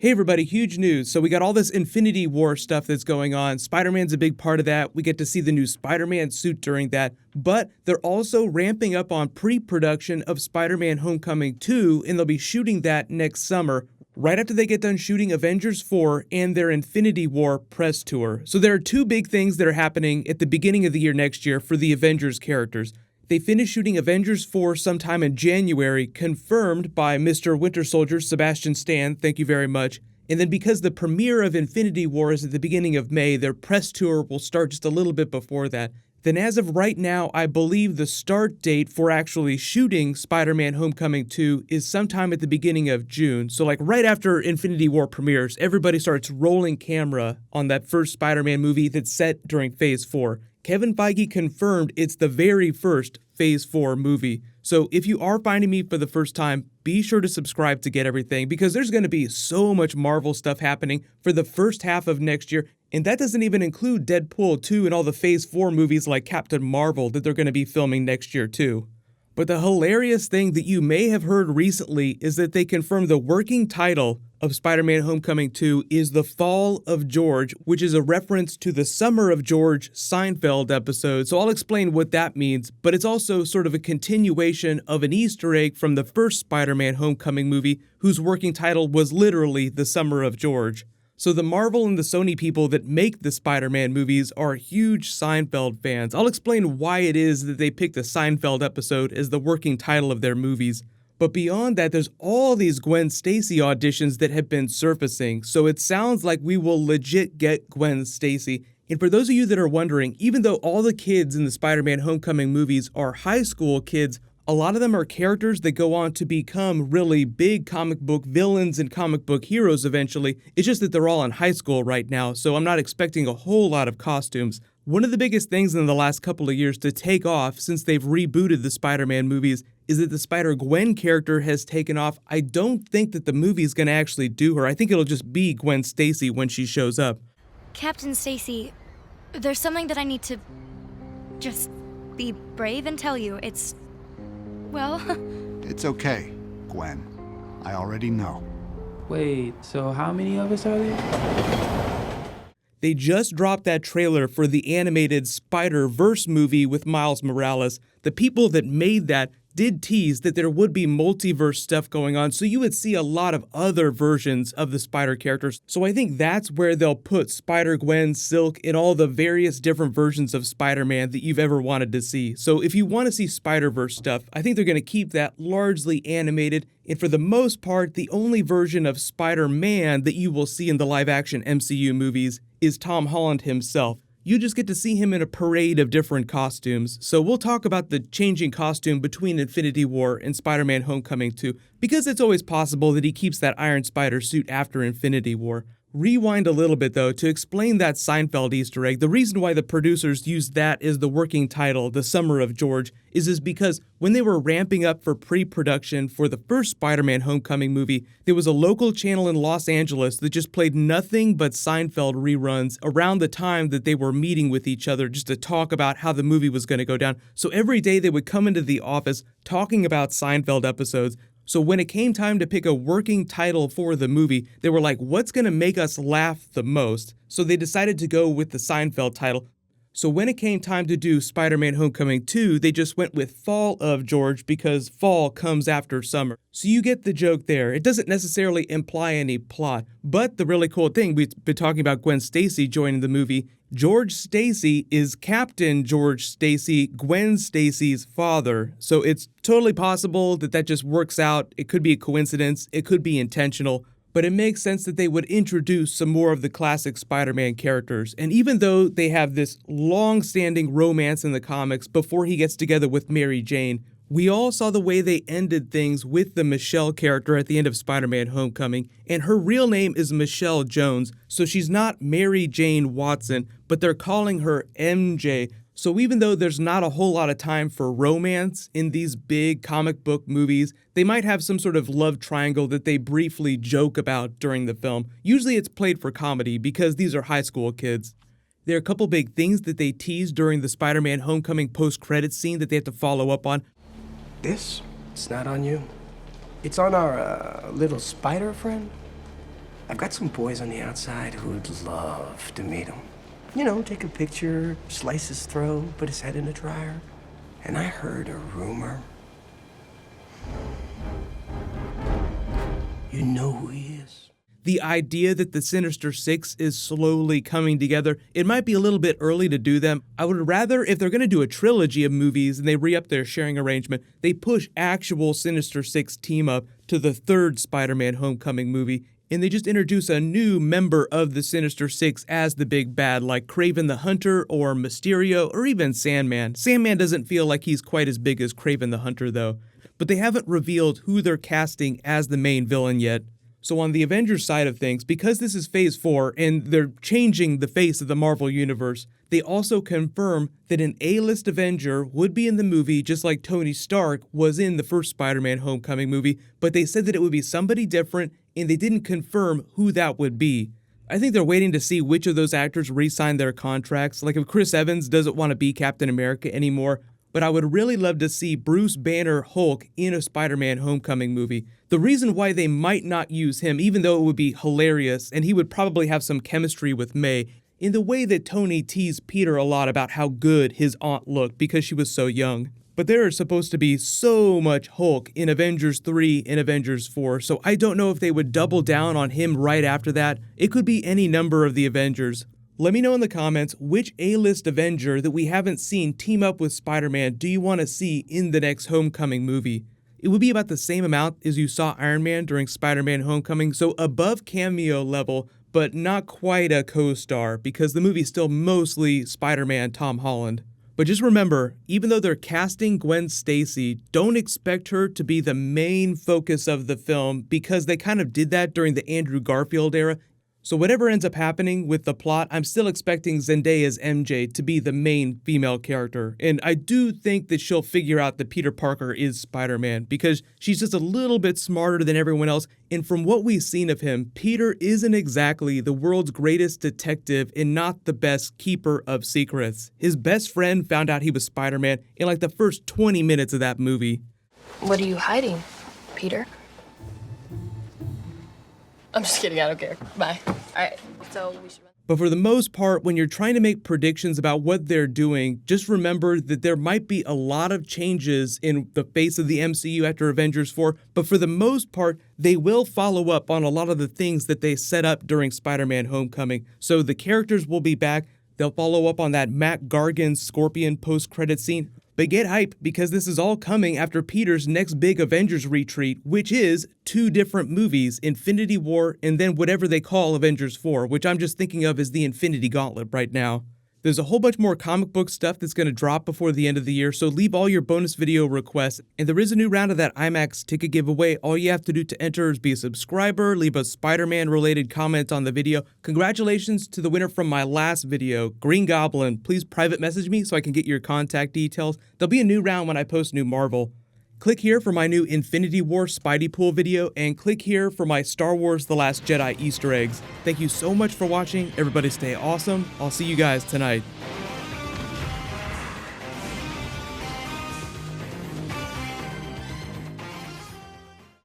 Hey everybody, huge news. So we got all this Infinity War stuff that's going on. Spider-Man's a big part of that. We get to see the new Spider-Man suit during that. But they're also ramping up on pre-production of Spider-Man Homecoming 2, and they'll be shooting that next summer, right after they get done shooting Avengers 4 and their Infinity War press tour. So there are two big things that are happening at the beginning of the year next year for the Avengers characters. They finished shooting Avengers 4 sometime in January, confirmed by Mr. Winter Soldier, Sebastian Stan, thank you very much. And then because the premiere of Infinity War is at the beginning of May, their press tour will start just a little bit before that. Then as of right now, I believe the start date for actually shooting Spider-Man Homecoming 2 is sometime at the beginning of June. So like right after Infinity War premieres, everybody starts rolling camera on that first Spider-Man movie that's set during Phase 4. Kevin Feige confirmed it's the very first Phase 4 movie. So if you are finding me for the first time, be sure to subscribe to get everything, because there's going to be so much Marvel stuff happening for the first half of next year. And that doesn't even include Deadpool 2 and all the Phase 4 movies like Captain Marvel that they're going to be filming next year too. But the hilarious thing that you may have heard recently is that they confirmed the working title of Spider-Man Homecoming 2 is The Fall of George, which is a reference to the Summer of George Seinfeld episode. So I'll explain what that means, but it's also sort of a continuation of an Easter egg from the first Spider-Man Homecoming movie, whose working title was literally The Summer of George. So the Marvel and the Sony people that make the Spider-Man movies are huge Seinfeld fans. I'll explain why it is that they picked the Seinfeld episode as the working title of their movies. But beyond that, there's all these Gwen Stacy auditions that have been surfacing, so it sounds like we will legit get Gwen Stacy. And for those of you that are wondering, even though all the kids in the Spider-Man Homecoming movies are high school kids, a lot of them are characters that go on to become really big comic book villains and comic book heroes eventually. It's just that they're all in high school right now, so I'm not expecting a whole lot of costumes. One of the biggest things in the last couple of years to take off since they've rebooted the Spider-Man movies is that the Spider-Gwen character has taken off. I don't think that the movie's going to actually do her. I think it'll just be Gwen Stacy when she shows up. Captain Stacy, there's something that I need to just be brave and tell you. Well... It's okay, Gwen. I already know. Wait, so how many of us are there? They just dropped that trailer for the animated Spider-Verse movie with Miles Morales. The people that made that did tease that there would be multiverse stuff going on, so you would see a lot of other versions of the Spider characters. So I think that's where they'll put Spider-Gwen, Silk, and all the various different versions of Spider-Man that you've ever wanted to see. So if you want to see Spider-Verse stuff, I think they're going to keep that largely animated, and for the most part, the only version of Spider-Man that you will see in the live-action MCU movies is Tom Holland himself. You just get to see him in a parade of different costumes. So we'll talk about the changing costume between Infinity War and Spider-Man Homecoming 2, because it's always possible that he keeps that Iron Spider suit after Infinity War. Rewind a little bit though to explain that Seinfeld Easter egg. The reason why the producers used that as the working title, The Summer of George, is because when they were ramping up for pre-production for the first Spider-Man Homecoming movie, there was a local channel in Los Angeles that just played nothing but Seinfeld reruns around the time that they were meeting with each other just to talk about how the movie was going to go down. So every day they would come into the office talking about Seinfeld episodes. So when it came time to pick a working title for the movie, they were like, what's going to make us laugh the most? So they decided to go with the Seinfeld title. So when it came time to do Spider-Man Homecoming 2, they just went with Fall of George because fall comes after summer. So you get the joke there. It doesn't necessarily imply any plot, but the really cool thing, we've been talking about Gwen Stacy joining the movie. George Stacy is Captain George Stacy, Gwen Stacy's father. So it's totally possible that that just works out. It could be a coincidence. It could be intentional. But it makes sense that they would introduce some more of the classic Spider-Man characters. And even though they have this long-standing romance in the comics before he gets together with Mary Jane, we all saw the way they ended things with the Michelle character at the end of Spider-Man Homecoming, and her real name is Michelle Jones, so she's not Mary Jane Watson, but they're calling her MJ. So even though there's not a whole lot of time for romance in these big comic book movies, they might have some sort of love triangle that they briefly joke about during the film. Usually it's played for comedy because these are high school kids. There are a couple big things that they teased during the Spider-Man Homecoming post-credits scene that they have to follow up on. It's not on you. It's on our little spider friend. I've got some boys on the outside who would love to meet him. You know, take a picture, slice his throat, put his head in a dryer. And I heard a rumor. You know who he is. The idea that the Sinister Six is slowly coming together, it might be a little bit early to do them. I would rather, if they're going to do a trilogy of movies and they re-up their sharing arrangement, they push actual Sinister Six team up to the third Spider-Man Homecoming movie, and they just introduce a new member of the Sinister Six as the big bad, like Kraven the Hunter or Mysterio or even Sandman. Sandman doesn't feel like he's quite as big as Kraven the Hunter though, but they haven't revealed who they're casting as the main villain yet. So on the Avengers side of things, because this is Phase 4 and they're changing the face of the Marvel Universe, they also confirm that an A-list Avenger would be in the movie just like Tony Stark was in the first Spider-Man Homecoming movie, but they said that it would be somebody different and they didn't confirm who that would be. I think they're waiting to see which of those actors re-sign their contracts, like if Chris Evans doesn't want to be Captain America anymore, but I would really love to see Bruce Banner Hulk in a Spider-Man Homecoming movie. The reason why they might not use him, even though it would be hilarious, and he would probably have some chemistry with May, in the way that Tony teased Peter a lot about how good his aunt looked because she was so young. But there is supposed to be so much Hulk in Avengers 3 and Avengers 4, so I don't know if they would double down on him right after that. It could be any number of the Avengers. Let me know in the comments which A-list Avenger that we haven't seen team up with Spider-Man do you want to see in the next Homecoming movie. It would be about the same amount as you saw Iron Man during Spider-Man Homecoming, so above cameo level, but not quite a co-star because the movie's still mostly Spider-Man Tom Holland. But just remember, even though they're casting Gwen Stacy, don't expect her to be the main focus of the film because they kind of did that during the Andrew Garfield era. So whatever ends up happening with the plot, I'm still expecting Zendaya's MJ to be the main female character. And I do think that she'll figure out that Peter Parker is Spider-Man because she's just a little bit smarter than everyone else. And from what we've seen of him, Peter isn't exactly the world's greatest detective and not the best keeper of secrets. His best friend found out he was Spider-Man in like the first 20 minutes of that movie. What are you hiding, Peter? I'm just kidding, I don't care. Bye. All right, so we should... But for the most part, when you're trying to make predictions about what they're doing, just remember that there might be a lot of changes in the face of the MCU after Avengers 4, but for the most part, they will follow up on a lot of the things that they set up during Spider-Man Homecoming. So the characters will be back, they'll follow up on that Matt Gargan Scorpion post-credit scene. But get hype because this is all coming after Peter's next big Avengers retreat, which is 2 different movies, Infinity War and then whatever they call Avengers 4, which I'm just thinking of as the Infinity Gauntlet right now. There's a whole bunch more comic book stuff that's going to drop before the end of the year, so leave all your bonus video requests. And there is a new round of that IMAX ticket giveaway. All you have to do to enter is be a subscriber, leave a Spider-Man related comment on the video. Congratulations to the winner from my last video, Green Goblin. Please private message me so I can get your contact details. There'll be a new round when I post new Marvel. Click here for my new Infinity War Spidey Pool video, and click here for my Star Wars The Last Jedi Easter eggs. Thank you so much for watching. Everybody stay awesome. I'll see you guys tonight.